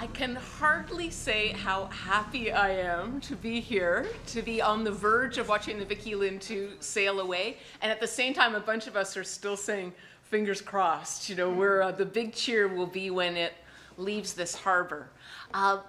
I can hardly say how happy I am to be here, to be on the verge of watching the Viki Lyne II sail away. And at the same time, a bunch of us are still saying, fingers crossed, you know, where the big cheer will be when it leaves this harbor. I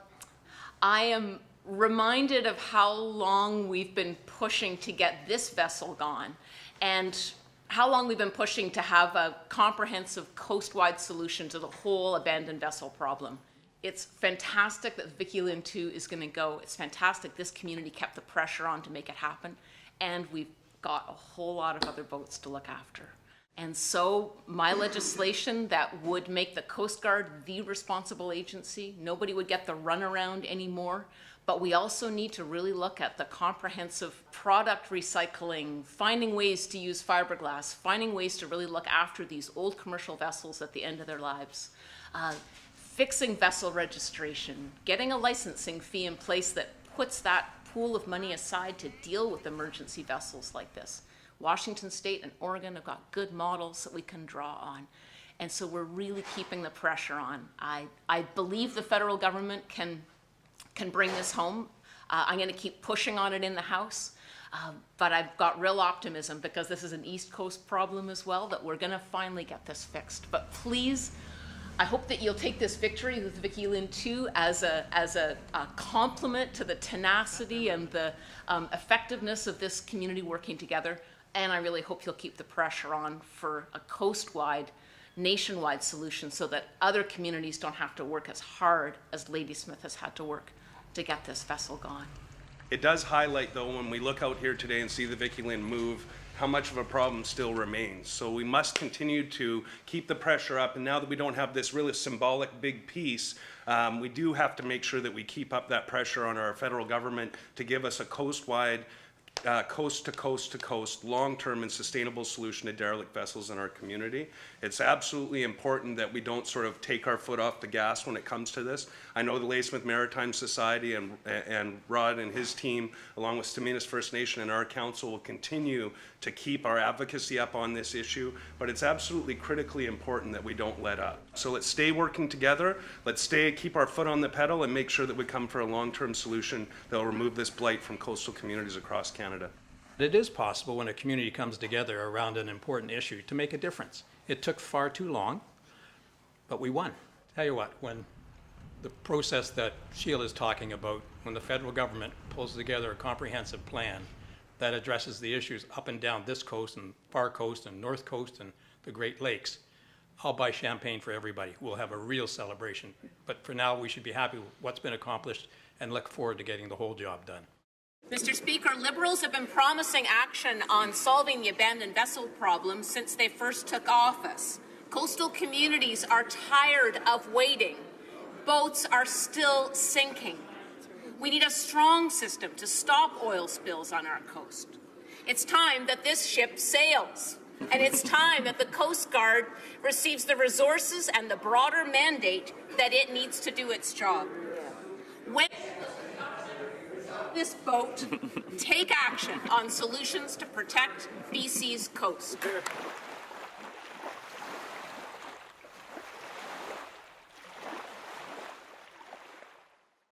am reminded of how long we've been pushing to get this vessel gone, and how long we've been pushing to have a comprehensive coast-wide solution to the whole abandoned vessel problem. It's fantastic that Viki Lyne II is going to go. It's fantastic this community kept the pressure on to make it happen, and we've got a whole lot of other boats to look after. And so my legislation that would make the Coast Guard the responsible agency, nobody would get the runaround anymore, but we also need to really look at the comprehensive product recycling, finding ways to use fiberglass, finding ways to really look after these old commercial vessels at the end of their lives, fixing vessel registration, getting a licensing fee in place that puts that pool of money aside to deal with emergency vessels like this. Washington State and Oregon have got good models that we can draw on. And so we're really keeping the pressure on. I believe the federal government can bring this home. I'm going to keep pushing on it in the House. But I've got real optimism, because this is an East Coast problem as well, that we're going to finally get this fixed. But please, I hope that you'll take this victory with Viki Lyne II as a compliment to the tenacity and the effectiveness of this community working together. And I really hope you'll keep the pressure on for a coast-wide, nationwide solution, so that other communities don't have to work as hard as Ladysmith has had to work to get this vessel gone. It does highlight, though, when we look out here today and see the Viki Lyne move, how much of a problem still remains. So we must continue to keep the pressure up, and now that we don't have this really symbolic big piece, we do have to make sure that we keep up that pressure on our federal government to give us a coast-wide, coast to coast to coast, long-term and sustainable solution to derelict vessels in our community. It's absolutely important that we don't sort of take our foot off the gas when it comes to this. I know the Ladysmith Maritime Society and Rod and his team, along with Staminas First Nation and our council, will continue to keep our advocacy up on this issue, but it's absolutely critically important that we don't let up. So let's stay working together, let's keep our foot on the pedal, and make sure that we come for a long-term solution that will remove this blight from coastal communities across Canada. It is possible, when a community comes together around an important issue, to make a difference. It took far too long, but we won. Tell you what, when the process that Sheila is talking about, when the federal government pulls together a comprehensive plan that addresses the issues up and down this coast and far coast and north coast and the Great Lakes, I'll buy champagne for everybody. We'll have a real celebration. But for now, we should be happy with what's been accomplished and look forward to getting the whole job done. Mr. Speaker, Liberals have been promising action on solving the abandoned vessel problem since they first took office. Coastal communities are tired of waiting. Boats are still sinking. We need a strong system to stop oil spills on our coast. It's time that this ship sails, and it's time that the Coast Guard receives the resources and the broader mandate that it needs to do its job. When this boat take action on solutions to protect BC's coast.